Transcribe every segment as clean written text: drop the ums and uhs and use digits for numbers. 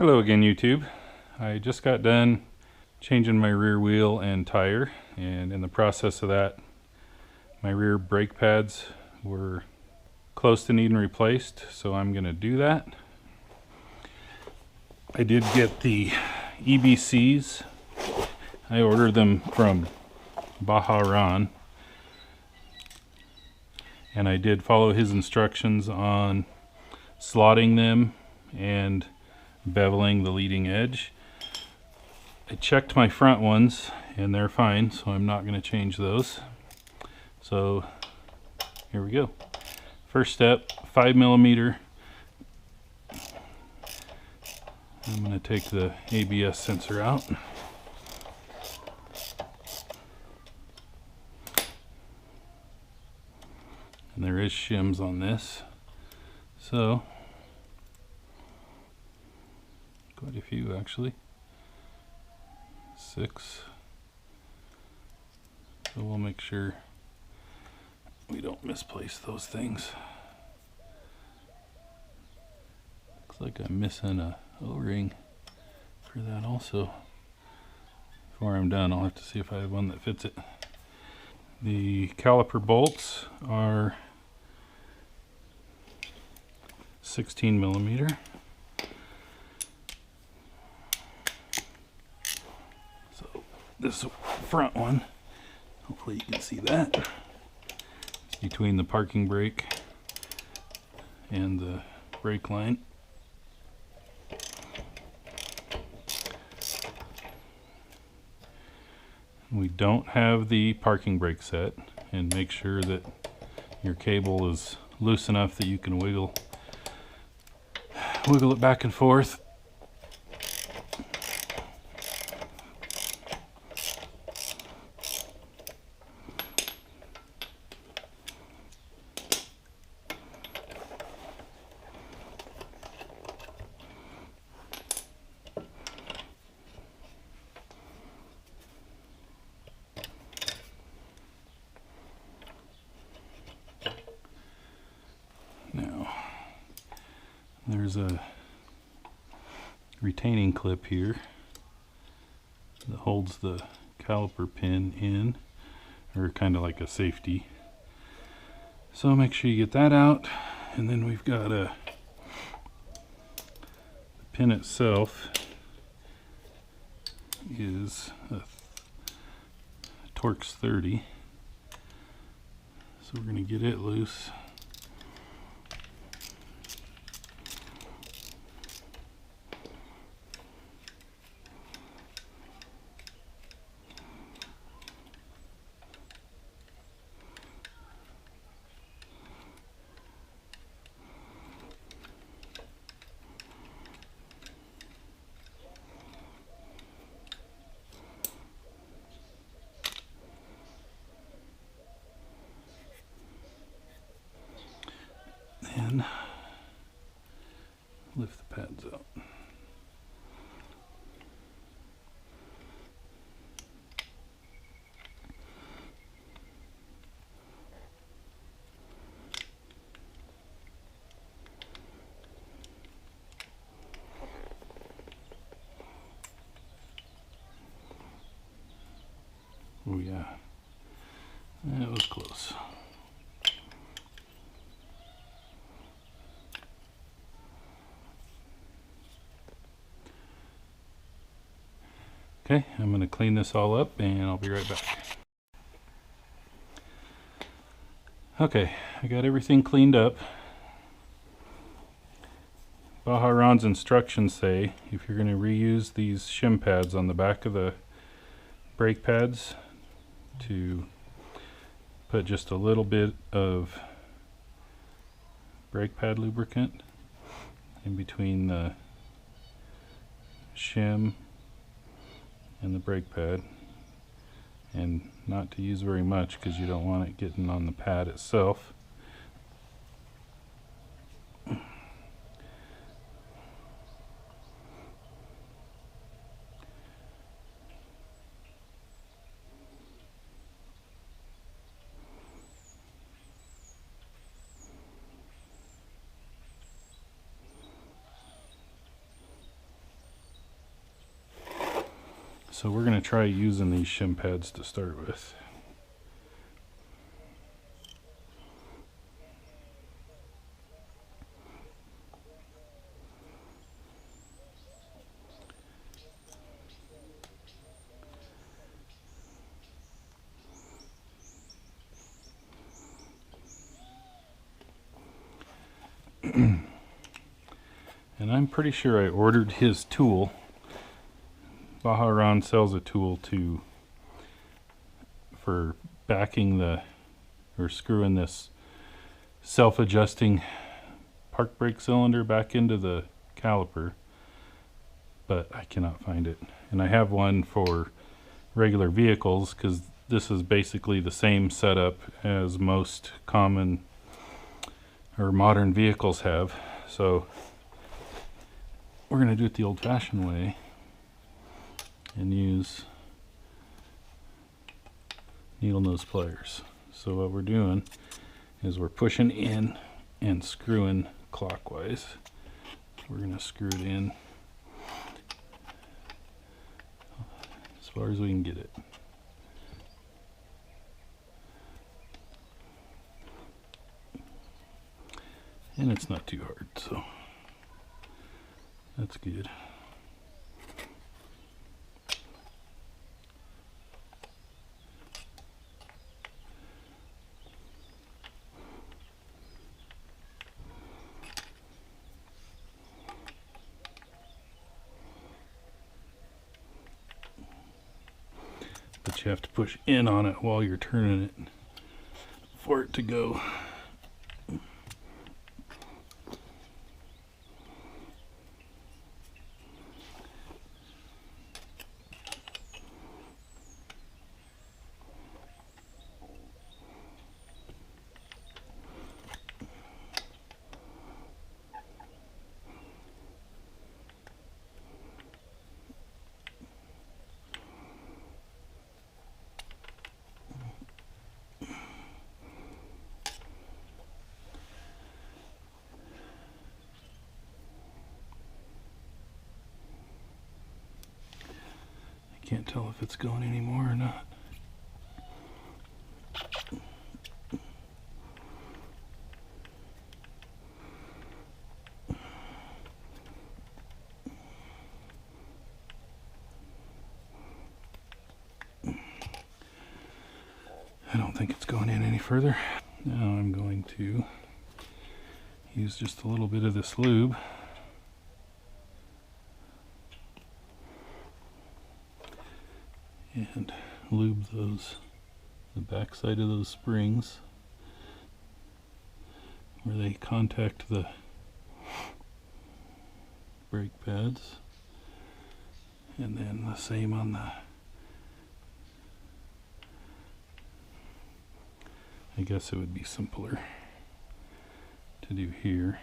Hello again, YouTube. I just got done changing my rear wheel and tire, and in the process of that, my rear brake pads were close to needing replaced, so I'm going to do that. I did get the EBCs. I ordered them from BAJARON, and I did follow his instructions on slotting them and beveling the leading edge. I checked my front ones and they're fine, so I'm not going to change those. So here we go. First step, 5mm. I'm going to take the ABS sensor out. And there is shims on this, so quite a few actually. 6. So we'll make sure we don't misplace those things. Looks like I'm missing a O-ring for that also. Before I'm done, I'll have to see if I have one that fits it. The caliper bolts are 16mm. This front one, hopefully you can see that, it's between the parking brake and the brake line. We don't have the parking brake set, and make sure that your cable is loose enough that you can wiggle it back and forth. Now, there's a retaining clip here that holds the caliper pin in, or kind of like a safety. So make sure you get that out, and then we've got the pin itself is a Torx 30. So we're going to get it loose. And lift the pads out. Oh yeah, that was close. Okay, I'm going to clean this all up and I'll be right back. Okay, I got everything cleaned up. BAJARON's instructions say if you're going to reuse these shim pads on the back of the brake pads, to put just a little bit of brake pad lubricant in between the shim and the brake pad, and not to use very much because you don't want it getting on the pad itself. So we're going to try using these shim pads to start with. And I'm pretty sure I ordered his tool. BAJARON sells a tool for backing or screwing this self-adjusting park brake cylinder back into the caliper, but I cannot find it. And I have one for regular vehicles because this is basically the same setup as most common or modern vehicles have. So we're going to do it the old-fashioned way and use needle nose pliers. So what we're doing is we're pushing in and screwing clockwise. We're going to screw it in as far as we can get it. And it's not too hard, so that's good. But you have to push in on it while you're turning it for it to go. Can't tell if it's going anymore or not. I don't think it's going in any further. Now I'm going to use just a little bit of this lube. And lube the back side of those springs where they contact the brake pads, and then the same on the, I guess it would be simpler to do here.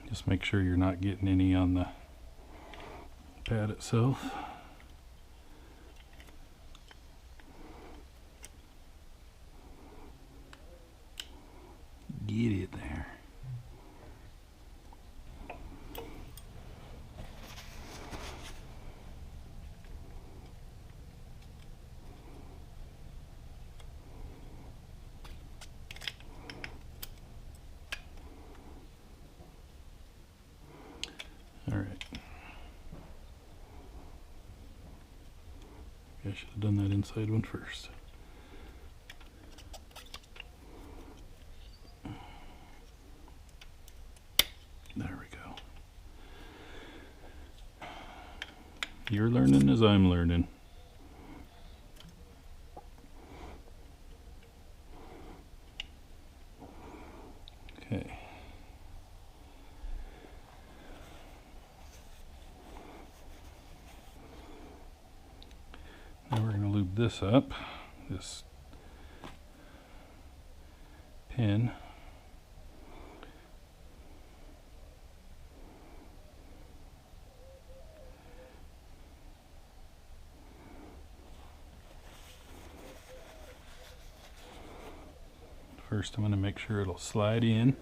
Just make sure you're not getting any on the pad itself. Get it there. All right. I should have done that inside one first. There we go. You're learning as I'm learning. Okay. this up, this pin. First, I'm going to make sure it'll slide in.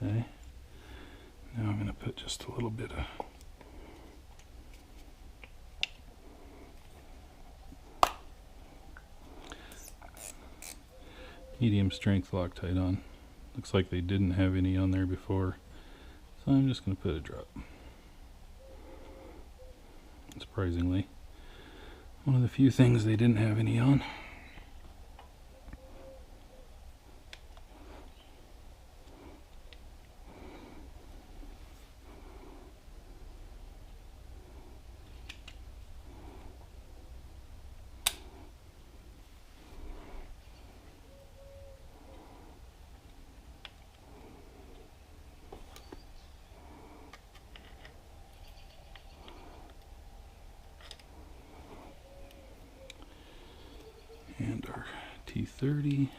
Okay, now I'm going to put just a little bit of medium strength Loctite on. Looks like they didn't have any on there before, so I'm just going to put a drop. Surprisingly, one of the few things they didn't have any on. And our T30.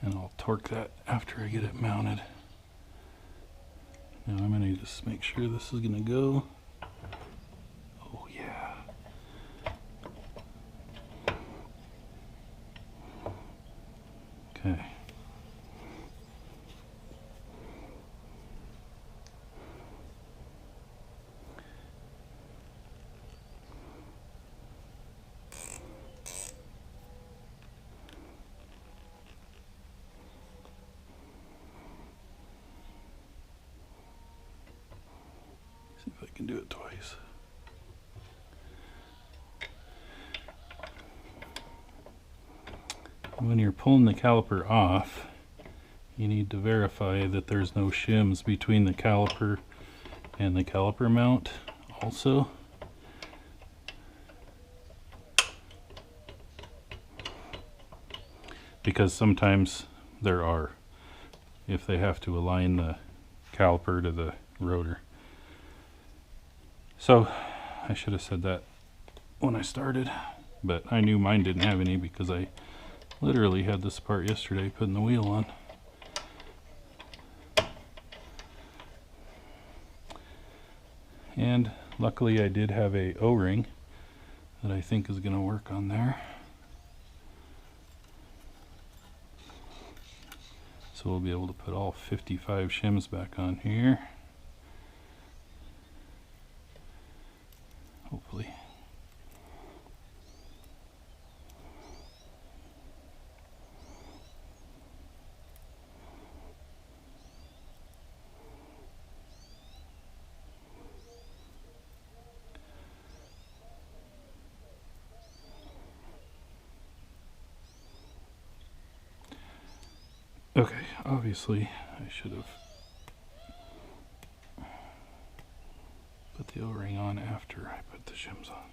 And I'll torque that after I get it mounted. Now I'm going to just make sure this is going to go. Oh yeah. Okay. See if I can do it twice. When you're pulling the caliper off, you need to verify that there's no shims between the caliper and the caliper mount also. Because sometimes there are, if they have to align the caliper to the rotor. So I should have said that when I started, but I knew mine didn't have any because I literally had this part yesterday putting the wheel on. And luckily I did have a O-ring that I think is going to work on there. So we'll be able to put all 55 shims back on here. Hopefully. Okay, obviously I should have put the O-ring on after I put the shims on.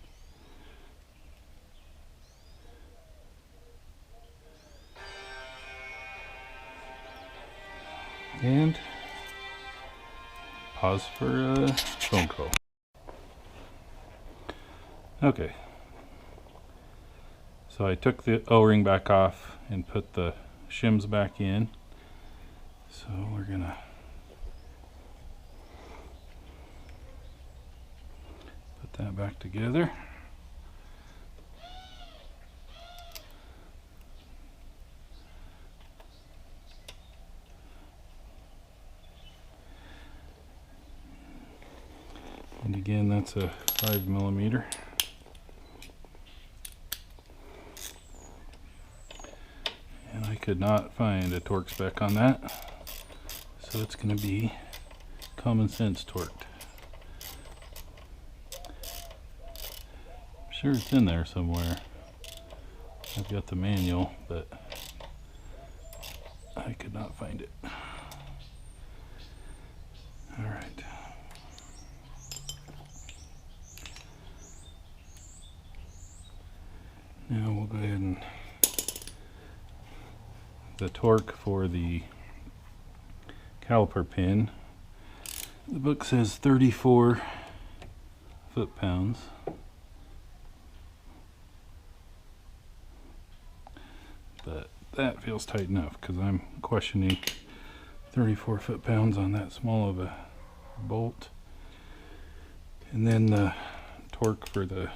And pause for a phone call. Okay, so I took the O-ring back off and put the shims back in. So we're gonna put that back together. And again, that's a 5mm. And I could not find a torque spec on that. So it's going to be common sense torqued. sure it's in there somewhere. I've got the manual, but I could not find it. All right. Now we'll go ahead and the torque for the caliper pin. The book says 34 foot-pounds. But that feels tight enough because I'm questioning 34 foot-pounds on that small of a bolt. And then the torque for the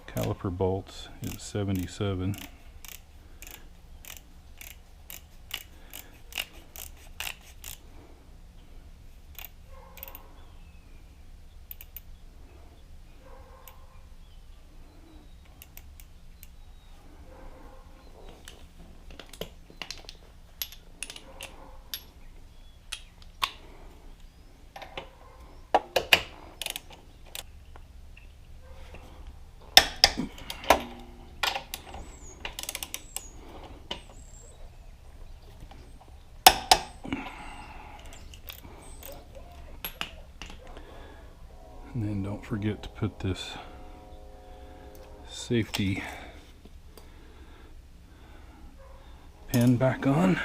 caliper bolts is 77. And then don't forget to put this safety pin back on.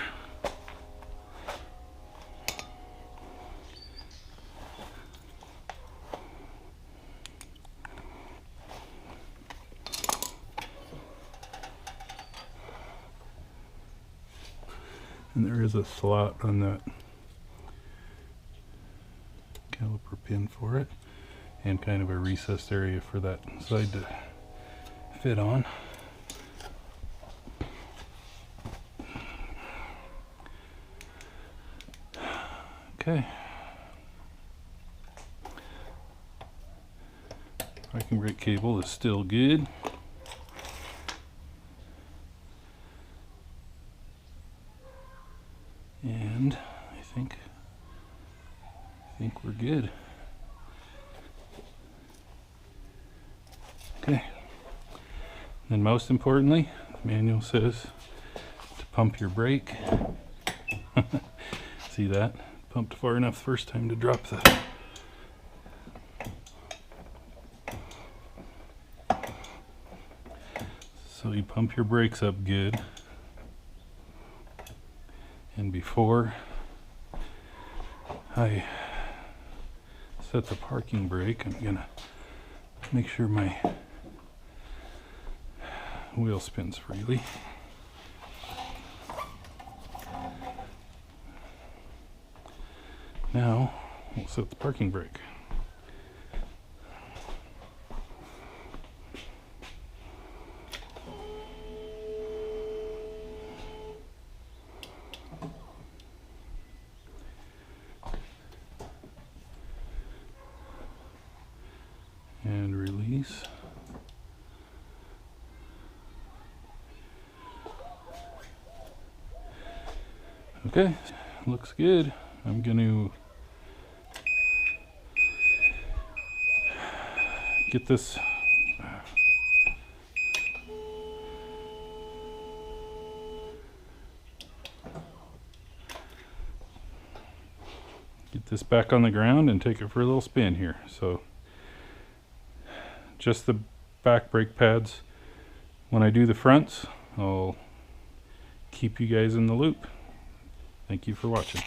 And there is a slot on that caliper pin for it, and kind of a recessed area for that side to fit on. Okay. Parking brake cable is still good. And I think we're good. Okay. And most importantly, the manual says to pump your brake. See that? Pumped far enough the first time to drop the so you pump your brakes up good. And before I set the parking brake, I'm gonna make sure my wheel spins freely. Now we'll set the parking brake. And release. Okay, looks good. I'm going to get this back on the ground and take it for a little spin here. So just the back brake pads. When I do the fronts, I'll keep you guys in the loop. Thank you for watching.